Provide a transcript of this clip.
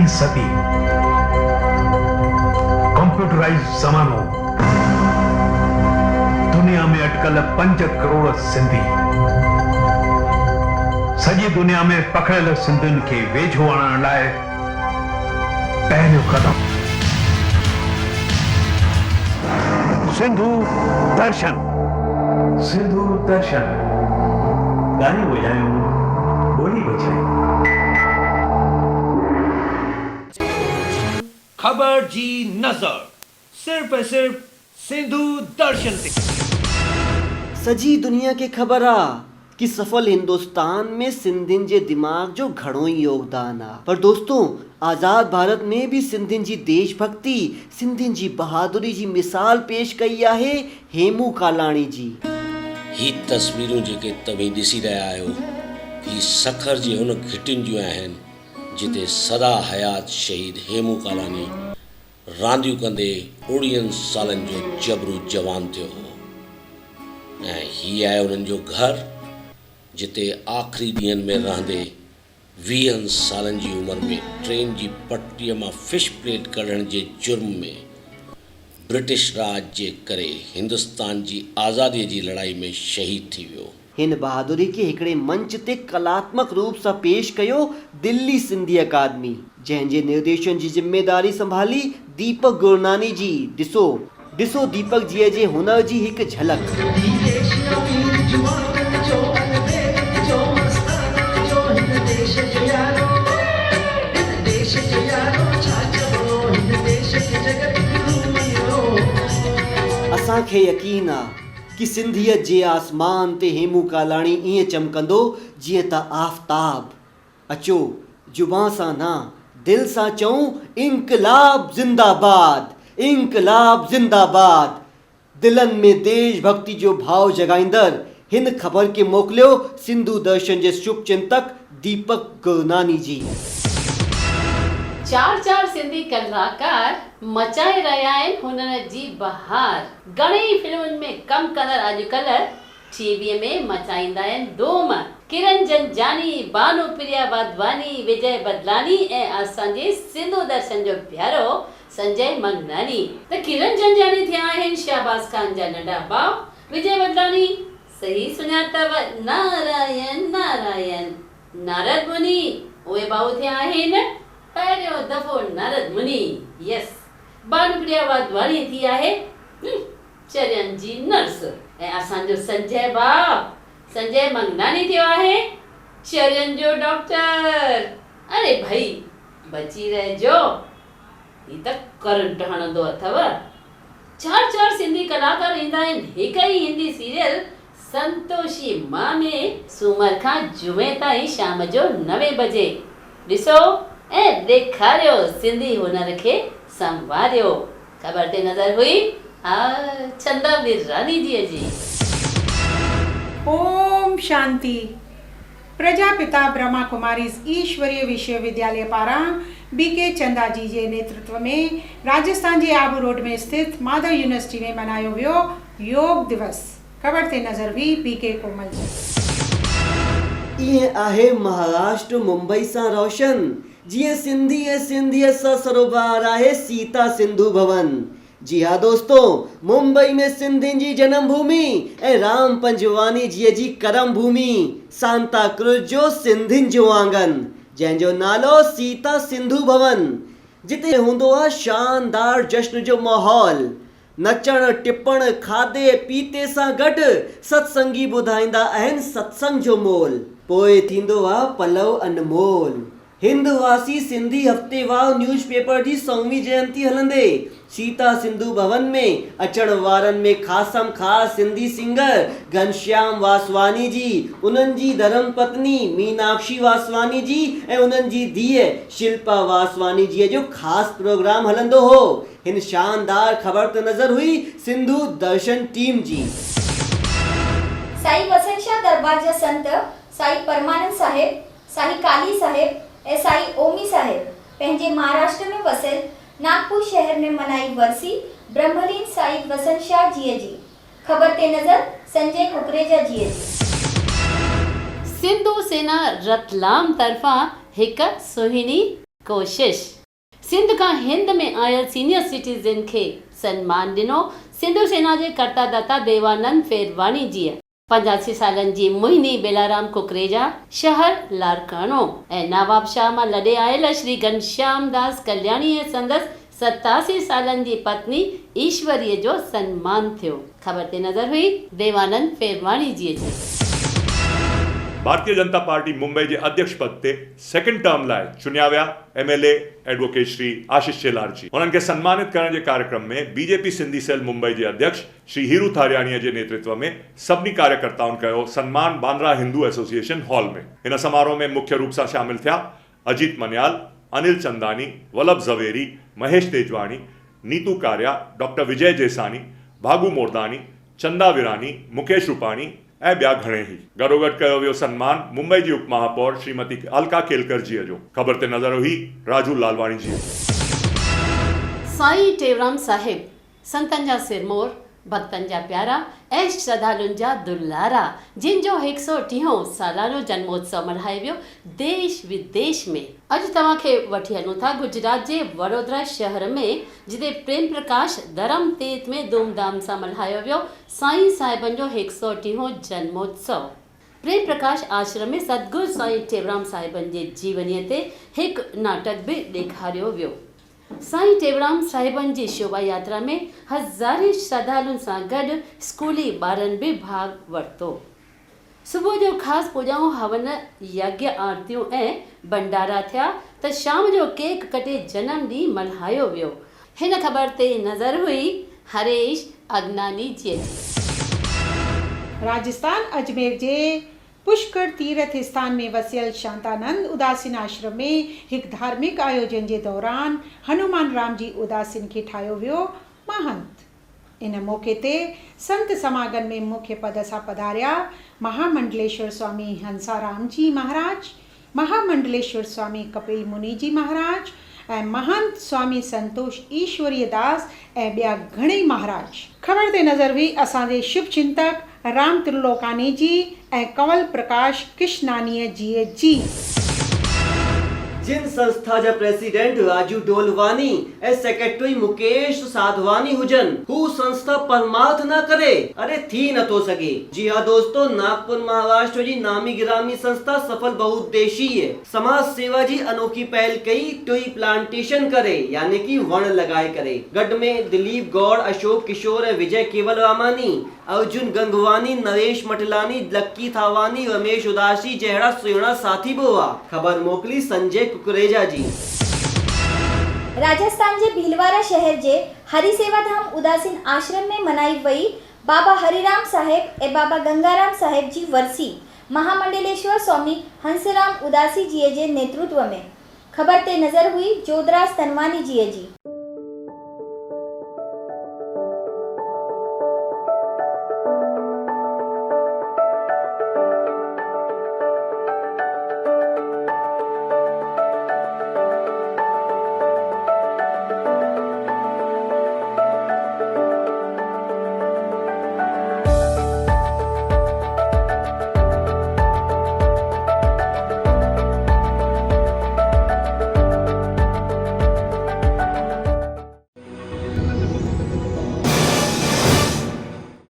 नई सदी, कंप्यूटराइज ज़मानो, दुनिया में अटकल 5 करोड़ सिंधी, सॼी दुनिया में पकड़ियल सिंधियुनि खे वेझो आणण लाइ पहिरियों कदम सिंधु दर्शन। सिंधु दर्शन गाने बजायूं, बोली बजाई। खबर जी नजर सिर्फ ऐं सिर्फ सिंधु दर्शन ते। सजी दुनिया के ख़बर आ कि सफल हिंदुस्तान में सिंधियुनि जे दिमाग़ जो घणो ही योगदान आ। पर दोस्तों, आज़ाद भारत में भी सिंधियुनि जी देशभक्ति, सिंधियुनि जी बहादुरी जी मिसाल पेश कई आहे हेमू कालाणी जी। ही तस्वीरूं जेके तव्हीं ॾिसी रहिया आहियो, ही सखर जी हुन घिटियुनि जूं आहिनि जिते सदा हयात शहीद हेमू कालाणी रांदियूं कंदे 19 सालनि जो जबरू जवान थियो हो। ऐं ही आहे उन्हनि जो घर जिते आख़िरी ॾींहंनि में रहंदे 20 सालनि जी उमिरि में ट्रेन जी पटरीअ मां फिश प्लेट कढण जे जुर्म में ब्रिटिश राज जे करे हिंदुस्तान जी आज़ादीअ जी लड़ाई में शहीद थी वियो। हिन बहादुरी के हिकिड़े मंच ते कलात्मक रूप सां पेश कयो दिल्ली सिंधी अकादमी, जंहिंजे निर्देशन जी जिम्मेदारी संभाली दीपक गुरनानी जी। ॾिसो दीपक जीअ जे हुनर जी हिकु झलक। असांखे यकीन आहे कि सिंधियत जे आसमान ते हेमू कालाणी ईअं चमकंदो जीअं त आफ़ताब। अचो जुबां सां न, दिल सां चऊं इनकलाब जिंदाबाद, इनकलाब जिंदाबाद। दिलनि में देशभक्ति जो भाव जगाईंदड़ हिन ख़बर खे मोकिलियो सिंधु दर्शन जे शुभचिंतक दीपक गुरनानी जी। चार सिंधी कलाकार मचाए रहिया आहिनि हुनर जी बहार। घणेई फिल्मुनि में कमु कंदड़ अॼुकल्ह टीवीअ में मचाईंदा आहिनि धूम। किरण जंजानी, भानुप्रिया वाधवानी, विजय बदलानी ऐं असांजे सिंधु दर्शन जो प्यारो संजय मंगनानी। त किरण जंजानी थिया आहिनि शहबाज़ खान जा नंढा भाउ, विजय बदलानी सही सुञातव नारायण नारायण, नारद मुनि उहे भाउ थिया आहिनि पहिरियों दफ़ो नारद मुनि। यस, भानुप्रिया वाधवानी थी आहे चरियन जी नर्स ऐं असांजो संजय भाउ संजय मंगनानी थियो आहे चरियन जो डॉक्टर। अरे भाई बची रहिजो, ही त करंट हणंदो अथव। चार सिंधी कलाकार ईंदा आहिनि हिक ई हिंदी सीरियल संतोषी मां में सूमर खां जुमे ताईं शाम जो 9 बजे। ॾिसो ऐं ॾेखारियो सिंधी हुनर खे संवारियो। ख़बर ते नज़र हुई चंदा विरानी जी। ओम शांति। प्रजापिता ब्रह्मा कुमारी ईश्वरीय विश्वविद्यालय पारां बीके चंदा जी के नेतृत्व में राजस्थान के आबू रोड में स्थित माधव यूनिवर्सिटी में मनायो वियो योग दिवस। ख़बर ते नज़र हुई बीके कोमल जी। ये आहे महाराष्ट्र मुंबई सां रोशन, जीअं सिंधी ऐं सिंधियत सां सरोबार आहे सीता सिंधु भवन। जी हाँ दोस्तों, मुंबई में सिंधियुनि जी जन्म भूमि ऐं राम पंजवानी जीअ जी करम भूमि, सांता क्रूज जो सिंधियुनि जो आंगन, जंहिंजो नालो सीता सिंधु भवन। जिते हूंदो आहे शानदार जश्न जो माहौल, नचण टिपण खाधे पीते सां गॾु सत्संगी ॿुधाईंदा आहिनि सत्संग जो मोल। पोइ थींदो आहे पलव अनमोल। हिंदवासी सिंधी हफ़्तेवार न्यूज़पेपर जी 100वीं जयंती हलंदे सीता सिंधु भवन में अचण वारनि में ख़ासम ख़ास सिंधी सिंगर घनश्याम वासवानी जी, उन्हनि जी धर्म पत्नी मीनाक्षी वासवानी जी ऐं उन्हनि जी धीअ शिल्पा वासवानी जी जो ख़ासि प्रोग्राम हलंदो हो। हिन शानदार ख़बर ते नज़र हुई सिंधु दर्शन टीम जी। साईं वसनशाह दरबार जा संत साईं परमानंद साहिब, साईं काली साहिब ऐं साईं ओमी साहिब पंहिंजे महाराष्ट्र में वसियल नागपुर शहर में मनाई वरसी ब्रह्मलीन साईं वसनशाह जी जी। ख़बर ते नज़र संजय कुकरेजा जी जी। सिंधु सेना रतलाम तरफ़ां हिकु सुहिणी कोशिश। सिंध खां हिंद में आयल सीनियर सिटीज़न खे सन्मान ॾिनो सिंधु सेना जे करता दाता देवानंद फेरवाणी जीअ। 85 सालनि जी मोहिनी बेलाराम कुकरेजा शहर लारकानो ऐं नवाब शाह मां लॾे आयल श्री घनश्याम दास कल्याणी ऐं संदसि 87 सालनि जी पत्नी ईश्वरीअ जो सन्मान थियो। ख़बर ते नज़र हुई देवानंद फेरवाणी जी। भारतीय जनता पार्टी मुंबई जे अध्यक्ष पद ते सेकंड टर्म लाइ चुनिया विया MLA एडवोकेट श्री आशीष चेलार जी। उन्हनि खे सन्मानित करण जे कार्यक्रम में बीजेपी सिंधी सेल मुंबई जे अध्यक्ष श्री हीरू थारियाणीअ जे नेतृत्व में सभिनी कार्यकर्ताउनि कयो सन्मान बांद्रा हिंदू एसोसिएशन हॉल में। इन समारोह में मुख्य रूप सां शामिल थिया अजीत मन्याल, अनिल चंदानी, वल्लभ झवेरी, महेश तेजवाणी, नीतू कारिया, डॉक्टर विजय जेसानी, भागू मोरदानी, चंदा विरानी, मुकेश रूपाणी ऐं ॿिया घणे ई। गॾोगॾु कयो वियो सन्मान मुंबई जी उप महापौर श्रीमती अलका केलकर जीअ जो। ख़बर ते नज़र हुई राजू लालवाणी जी। साईं टेवराम साहिब संतनि जा सिरमौर, भक्तनि जा प्यारा ऐं श्रद्धालुनि जा दुलारा, जिन जो 130 सालानो जन्मोत्सव मल्हायो वियो देश विदेश में। अॼु तव्हांखे वठी हलूं था गुजरात जे वडोदरा शहर में, जिते प्रेम प्रकाश धर्म तीर्थ में धूमधाम सां मल्हायो वियो साईं साहिबनि जो 130 जन्मोत्सव। प्रेम प्रकाश आश्रम में सतगुरु साईं टेवराम साहिबनि जे जीवनीअ ते हिकु नाटक बि ॾेखारियो वियो। साईं टेवराम साहिबनि जी शोभा यात्रा में हज़ारे श्रद्धालुनि सां गॾु स्कूली ॿारनि बि भाग वरितो। सुबुह जो ख़ासि पूॼाऊं, हवन, यज्ञ, आरतियूं ऐं भंडारा थिया त शाम जो केक कटे जनम ॾींहुं मल्हायो वियो। हिन ख़बर ते नज़र हुई हरेश अगनानी जी। राजस्थान अजमेर जे पुष्कर तीर्थ स्थान में वसियल शांतानंद उदासीन आश्रम में एक धार्मिक आयोजन के दौरान हनुमान राम जी उदासीन खे ठाहियो वियो महंत। इन मौके ते संत समागम में मुख्य पद सां पधारिया महामंडलेश्वर स्वामी हंसाराम जी महाराज, महामंडलेश्वर स्वामी कपिल मुनि जी महाराज ऐं महंत स्वामी संतोष ईश्वरीय दास ऐं ॿिया घणेई महाराज। ख़बर ते नज़र हुई असांजे शुभ चिंतक राम त्रिलोकानी जी ऐं कंवल प्रकाश कृष्णानीअ जी। जिन संस्था जा प्रेसिडेंट राजू डोलवानी ऐं सेक्रेटरी मुकेश साधवानी हुजन, हू संस्था परमार्थ न करे, अरे थी न तो सके। जी हाँ दोस्तों, नागपुर महाराष्ट्र जी नामी गिरामी संस्था सफल बहुउद्देशीय समाज सेवा जी अनोखी पहल कई ट्री प्लांटेशन करे, यानी कि वण लगाए करे। गढ़ में दिलीप गौड़, अशोक किशोर, विजय केवल रामानी, अर्जुन गंगवानी, नरेश मटलानी, लक्की थावानी, रमेश उदासी जहिड़ा सुहिणा साथी बि हुआ। ख़बर मोकिली संजय कुकरेजा जी। राजस्थान जे भीलवाड़ा शहर जे हरि सेवा धाम उदासीन आश्रम में मनाई वई बाबा हरिराम साहेब ऐं बाबा गंगाराम साहेब जी वरसी महामंडलेश्वर स्वामी हंसराम उदासी जी जे नेतृत्व में। ख़बर ते नज़र हुई जोधराज तनवानी जी।